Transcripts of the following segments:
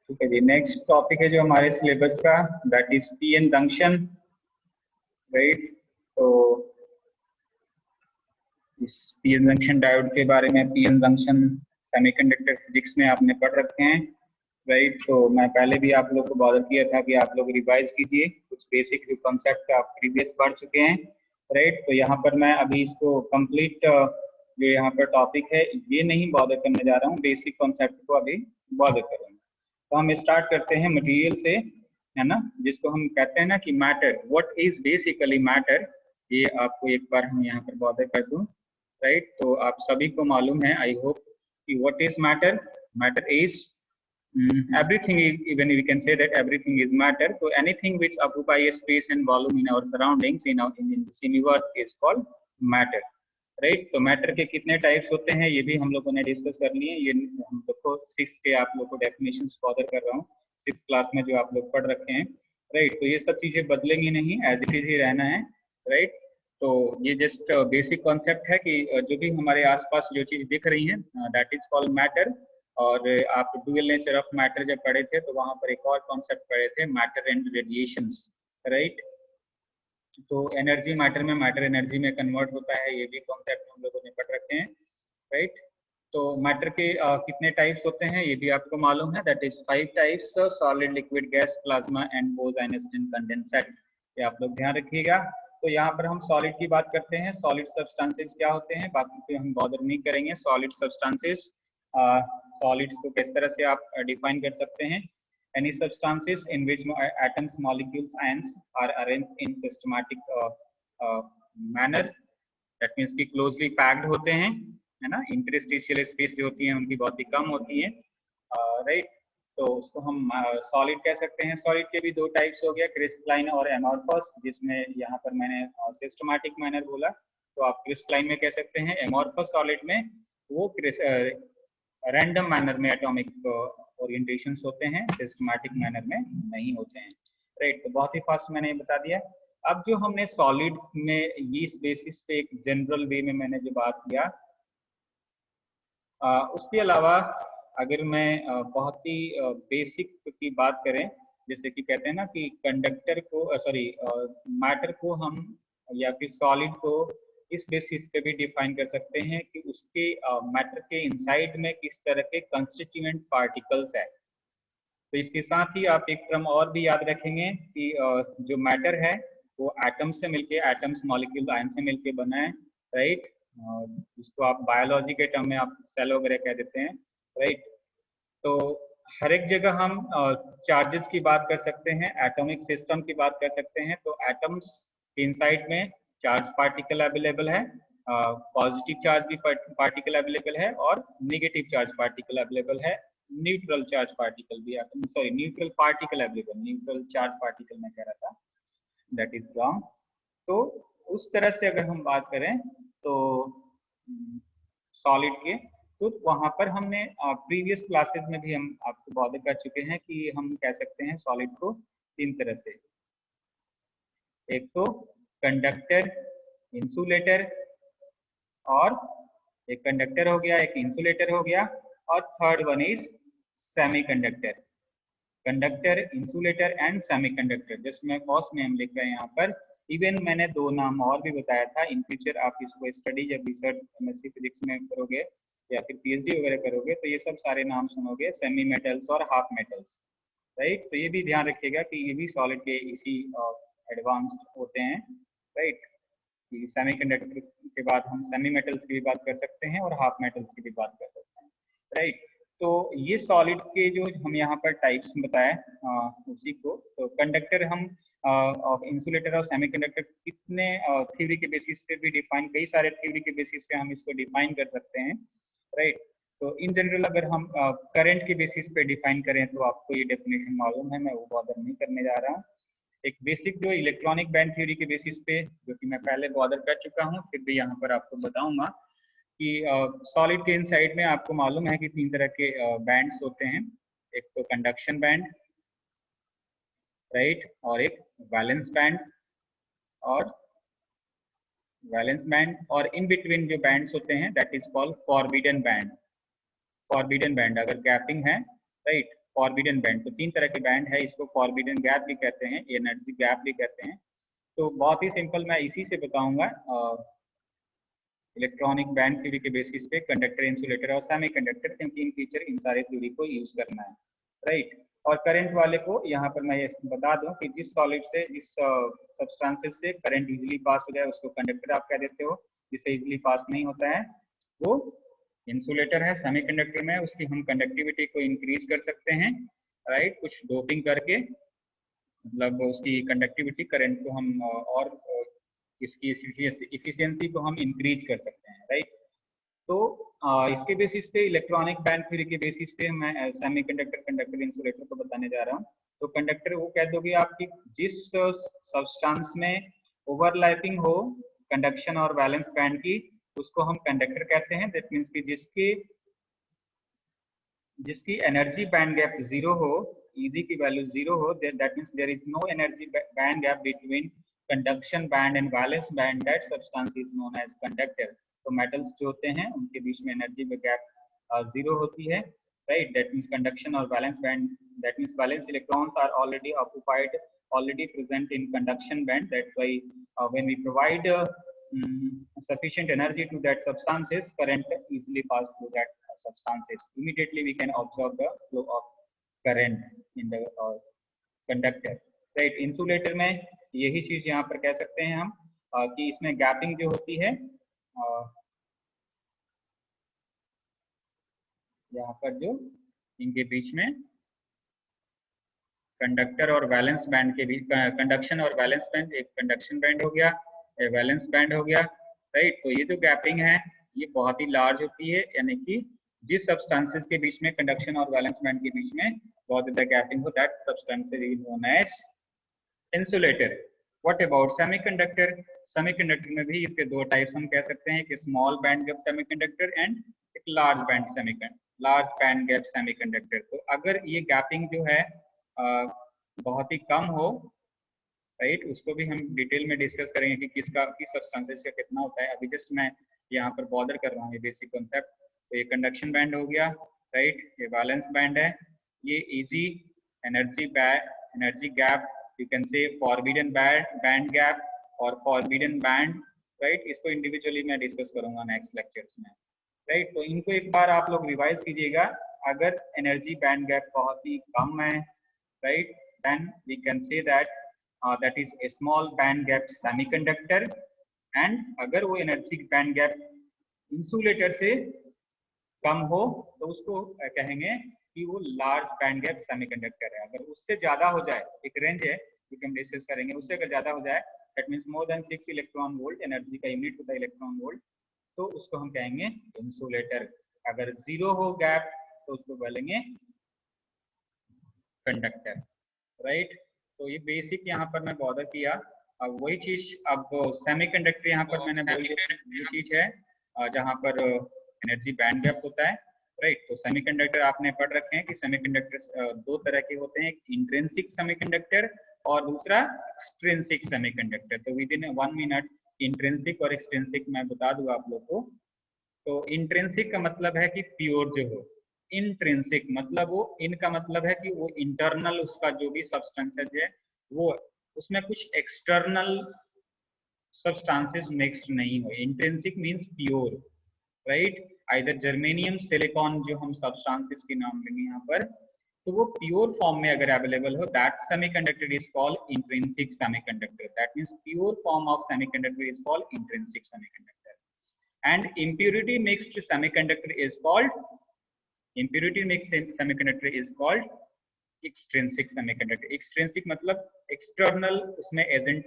ठीक है जी, next topic है जो हमारे सिलेबस का, that is PN junction, right. तो इस पीएन जंक्शन डायोड के बारे में, पीएन जंक्शन सेमीकंडक्टर फिजिक्स में आपने पढ़ रखे हैं, राइट। तो मैं पहले भी आप लोग को बॉदर किया था कि आप लोग रिवाइज कीजिए कुछ बेसिक जो कॉन्सेप्ट आप प्रीवियस पढ़ चुके हैं, राइट। तो यहाँ पर मैं अभी इसको कंप्लीट जो यहाँ पर टॉपिक है ये नहीं बॉदर करने जा रहा हूँ, बेसिक कॉन्सेप्ट को अभी बॉदर करूँगा। तो हम स्टार्ट करते हैं मटेरियल से, है ना, जिसको हम कहते हैं ना कि matter, what is basically matter. ये आपको एक बार हम यहाँ पर बॉदर कर दूं, राइट। तो आप सभी को मालूम है, आई होप, कि what is matter. Matter is everything, even we can say that everything is matter. So anything which occupy a space and volume in our surroundings, in this universe, is called matter, right. तो matter के कितने types होते हैं ये भी हम लोगों ने डिस्कस कर लिए। ये हम लोग को 6 के आप लोग को डेफिनेशंस बॉदर कर रहा हूँ 6th क्लास में जो आप लोग पढ़ रखे हैं, राइट। तो ये सब चीजें बदलेंगी नहीं, एज इट इज ही रहना है, राइट। तो ये जस्ट बेसिक कॉन्सेप्ट है कि जो भी हमारे आसपास जो चीज दिख रही है दैट इज कॉल्ड मैटर। और आप डुअल नेचर ऑफ मैटर जब पढ़े थे तो वहां पर एक और कॉन्सेप्ट पढ़े थे, मैटर एंड रेडिएशंस, राइट। तो एनर्जी मैटर में, मैटर एनर्जी में कन्वर्ट होता है, ये भी कॉन्सेप्ट हम लोगों ने पढ़ रखे हैं, राइट। तो मैटर के कितने टाइप्स होते हैं ये भी आपको मालूम है, that is 5 types, solid, liquid, gas, plasma and Bhoj Einstein condensate. ये आप लोग ध्यान रखिएगा। तो यहाँ पर हम सॉलिड की बात करते हैं, सॉलिड सब्सटेंसेस क्या होते हैं, बाकी पे हम बॉदर नहीं करेंगे। सॉलिड सब्सटेंसेस, सॉलिड्स को किस तरह से आप डिफाइन कर सकते हैं, any substances in which atoms, molecules, ions are arranged in systematic manner, that means कि closely packed होते हैं, है ना। इंटरस्टिशियल स्पेस जो होती है उनकी बहुत ही कम होती है, राइट। तो उसको हम सॉलिड कह सकते हैं। सॉलिड के भी 2 टाइप्स हो गया, क्रिस्टलाइन और एमॉर्फस, जिसमें यहाँ पर मैंने सिस्टमैटिक मैनर बोला, तो आप क्रिस्टलाइन में कह सकते हैं। एमॉर्फस सॉलिड में वो रैंडम मैनर में एटॉमिक ओरिएंटेशंस होते हैं, सिस्टमैटिक मैनर में नहीं होते हैं, राइट। तो बहुत ही फास्ट मैंने बता दिया। अब जो हमने सॉलिड में इस बेसिस पे एक जनरल वे में मैंने जो बात किया, उसके अलावा अगर मैं बहुत ही बेसिक की बात करें, जैसे कि कहते हैं ना कि कंडक्टर को, सॉरी, मैटर को हम या फिर सॉलिड को इस बेसिस पे भी डिफाइन कर सकते हैं कि उसके मैटर के इनसाइड में किस तरह के कंस्टिट्यूएंट पार्टिकल्स है। तो इसके साथ ही आप एक क्रम और भी याद रखेंगे कि जो मैटर है वो एटम से मिलके, एटम्स, मॉलिक्यूल, आयन से मिलके बना है, राइट। इसको आप बायोलॉजी के टर्म में आप सेल वगैरह कह देते हैं, राइट। तो हर एक जगह हम चार्जेस की बात कर सकते हैं, एटॉमिक सिस्टम की बात कर सकते हैं। तो एटम्स के इनसाइड में चार्ज पार्टिकल अवेलेबल है, पॉजिटिव चार्ज भी पार्टिकल अवेलेबल है और नेगेटिव चार्ज पार्टिकल अवेलेबल है, न्यूट्रल चार्ज पार्टिकल भी, sorry, neutral particle available, neutral charge particle मैं कह रहा था, दैट इज रॉन्ग। तो उस तरह से अगर हम बात करें तो सॉलिड के, तो वहां पर हमने प्रीवियस क्लासेस में भी हम आपको बॉदर कर चुके हैं कि हम कह सकते हैं सॉलिड को 3 तरह से, एक तो कंडक्टर, इंसुलेटर, और एक कंडक्टर हो गया, एक इंसुलेटर हो गया, और third one is semiconductor. Conductor, insulator and semiconductor, जिसमें कॉस्ट नेम लिख रहे हैं यहाँ पर। इवन मैंने 2 नाम और भी बताया था, इन फ्यूचर आप इसको स्टडी जब रिसर्च एमएससी फिजिक्स में करोगे या फिर पीएचडी वगैरह करोगे तो ये सब सारे नाम सुनोगे, सेमी मेटल्स और हाफ मेटल्स, राइट। तो ये भी ध्यान रखिएगा कि ये भी सॉलिड के इसी एडवांस्ड होते हैं, राइट। सेमीकंडक्टर के बाद हम सेमी मेटल्स की भी बात कर सकते हैं और हाफ मेटल्स की भी बात कर सकते हैं, राइट। तो ये सॉलिड के जो हम यहाँ पर टाइप्स बताए उसी को, तो कंडक्टर हम इंसुलेटर और सेमीकंडक्टर कितने थ्योरी के बेसिस पे भी डिफाइन, कई सारे थ्योरी के बेसिस पे हम इसको डिफाइन कर सकते हैं, राइट। तो इन जनरल अगर हम करंट के बेसिस पे डिफाइन करें तो आपको ये डेफिनेशन मालूम है, मैं वो बॉदर नहीं करने जा रहा हूँ। एक बेसिक जो इलेक्ट्रॉनिक बैंड थ्योरी के बेसिस पे, जो कि मैं पहले बॉदर कर चुका हूँ, फिर भी यहाँ पर आपको बताऊंगा कि सॉलिड के इनसाइड में आपको मालूम है कि 3 तरह के बैंड्स होते हैं, एक तो कंडक्शन बैंड, राइट, और एक वैलेंस बैंड, और इन बिटवीन जो बैंड्स होते हैं that is called forbidden band. Forbidden band अगर गैपिंग है, राइट, फॉरबिडन बैंड। तो 3 तरह के बैंड है, इसको फॉरबिडन गैप भी कहते हैं, एनर्जी गैप भी कहते हैं। तो बहुत ही सिंपल मैं इसी से बताऊंगा। इलेक्ट्रॉनिक बैंड थ्योरी के बेसिस पे कंडक्टर, इंसुलेटर और सेमीकंडक्टर, क्योंकि इन फीचर इन सारे थ्योरी को यूज करना है, राइट। और करंट वाले को यहाँ पर मैं ये बता दूं कि जिस सॉलिड से, जिस सब्सटेंसेस से करंट इजीली पास हो जाए उसको कंडक्टर आप कह देते हो, जिससे इजीली पास नहीं होता है वो इंसुलेटर है। सेमीकंडक्टर में उसकी हम कंडक्टिविटी को इंक्रीज कर सकते हैं, राइट, कुछ डोपिंग करके, मतलब उसकी कंडक्टिविटी, करंट को हम और इसकी इफिशियंसी को हम इंक्रीज कर सकते हैं, राइट। तो इसके बेसिस पे, इलेक्ट्रॉनिक बैंड थ्योरी के बेसिस पे मैं सेमीकंडक्टर, कंडक्टर, इंसुलेटर को बताने जा रहा हूँ। तो कंडक्टर वो कह दोगे आपकी जिस सब्सटेंस में ओवरलैपिंग हो कंडक्शन और वैलेंस बैंड की, उसको हम कंडक्टर कहते हैं। दैट मीन्स कि जिसकी एनर्जी बैंड गैप जीरो हो, Eg की वैल्यू जीरो हो, that means there is no energy band gap between conduction band and valence band, that substance is known as conductor. तो मेटल्स जो होते हैं उनके बीच में एनर्जी गैप जीरो होती है, राइट। दैट मीन्स कंडक्शन और valence band, that means valence electrons are already occupied, already present in conduction band. That's why when we provide sufficient energy to that substances, current easily pass through that substances. Immediately we can observe the flow of current in the conductor, right. Insulator में यही चीज यहाँ पर कह सकते हैं हम कि इसमें गैपिंग जो होती है, यहाँ पर जो इनके बीच में कंडक्टर और वैलेंस बैंड के बीच, कंडक्शन और वैलेंस बैंड, एक कंडक्शन बैंड हो गया, एक वैलेंस बैंड हो गया, राइट। तो ये जो गैपिंग है ये बहुत ही लार्ज होती है, यानी कि जिस सब्सटेंसेस के बीच में कंडक्शन और वैलेंस बैंड के बीच में बहुत ज्यादा गैपिंग हो, that substance is known as insulator. What about semiconductor? Semiconductor में भी इसके दो टाइप्स हम कह सकते हैं, एक small band gap semiconductor and एक लार्ज बैंड गैप सेमीकंडक्टर। तो अगर ये गैपिंग जो है बहुत ही कम हो, राइट, उसको भी हम डिटेल में डिस्कस करेंगे कि किस सब्सटेंसेस का कितना होता है। अभी जस्ट मैं यहाँ पर बॉदर कर रहा हूँ ये बेसिक कॉन्सेप्ट। तो ये कंडक्शन बैंड हो गया, राइट, ये वैलेंस बैंड है, ये easy energy gap, you can say forbidden band gap और फॉरबिडन बैंड, राइट। इसको इंडिविजुअली मैं डिस्कस करूंगा नेक्स्ट लेक्चर्स में, राइट। तो इनको एक बार आप लोग रिवाइज कीजिएगा। अगर एनर्जी बैंड गैप बहुत ही कम है, right, then we can say that that is a small band gap semiconductor, and अगर वो एनर्जी बैंड गैप इंसुलेटर से कम हो तो उसको कहेंगे कि वो लार्ज बैंड गैप सेमीकंडक्टर है। अगर उससे ज्यादा हो जाए, एक रेंज है जो हम डिस्कस करेंगे, उससे अगर ज्यादा हो जाए, that means more than 6 electron volt, energy का यूनिट होता है इलेक्ट्रॉन वोल्ट, तो उसको हम कहेंगे इंसुलेटर। अगर जीरो हो गैप तो उसको बोलेंगे कंडक्टर, राइट। तो ये बेसिक यहाँ पर मैं बॉर्डर किया। अब वही चीज, अब सेमीकंडक्टर यहाँ पर मैंने बोल दिया, ये चीज है जहाँ पर एनर्जी बैंड गैप होता है, राइट। तो सेमीकंडक्टर आपने पढ़ रखे हैं कि सेमीकंडक्टर दो तरह के होते हैं, एक इंट्रिंसिक सेमीकंडक्टर और दूसरा एक्सट्रिंसिक सेमीकंडक्टर। तो विद इन 1 मिनट इंट्रिंसिक और एक्सट्रिंसिक मैं बता दूंगा आप लोग को। तो इंट्रिंसिक का मतलब है कि प्योर जो हो, इंट्रिंसिक मतलब वो, इनका मतलब है कि वो इंटरनल उसका जो भी सब्सटेंसेस है वो, उसमें कुछ एक्सटर्नल सब्सटेंसेस मिक्स्ड नहीं हो। Intrinsic means pure, right. Either germanium, silicon जो हम सब्सटेंसेस के नाम लेंगे यहाँ पर, तो वो प्योर फॉर्म में अगर अवेलेबल हो, that semiconductor is called intrinsic semiconductor. That means pure form of semiconductor is called intrinsic semiconductor, and impurity mixed semiconductor is called extrinsic semiconductor। extrinsic मतलब एक्सटर्नल, उसमें एजेंट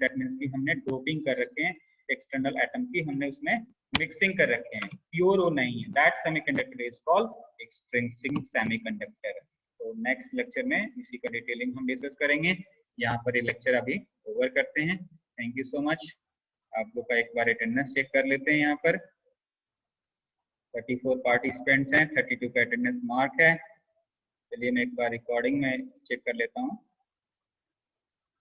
दैट मींस कि हमने doping कर रखे हैं, external atom की हमने उसमें मिक्सिंग कर रखे हैं, प्योर वो नहीं है, that semiconductor is called extrinsic semiconductor. तो नेक्स्ट लेक्चर में इसी का डिटेलिंग हम डिस्कस करेंगे। यहाँ पर ये लेक्चर अभी ओवर करते हैं। Thank you so much. आप लोग का एक बार अटेंडेंस चेक कर लेते हैं। यहाँ पर 34 पार्टिसिपेंट्स हैं, 32 का अटेंडेंस मार्क है। चलिए मैं एक बार रिकॉर्डिंग में चेक कर लेता हूँ,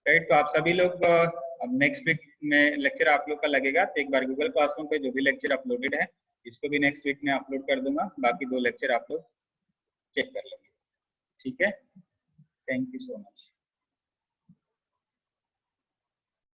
राइट। तो आप सभी लोग अब नेक्स्ट वीक में लेक्चर आप लोग का लगेगा, तो एक बार गूगल क्लासरूम पे जो भी लेक्चर अपलोडेड है इसको भी नेक्स्ट वीक में अपलोड कर दूंगा। बाकी 2 लेक्चर आप लोग चेक कर लेंगे, ठीक है, थैंक यू सो मच।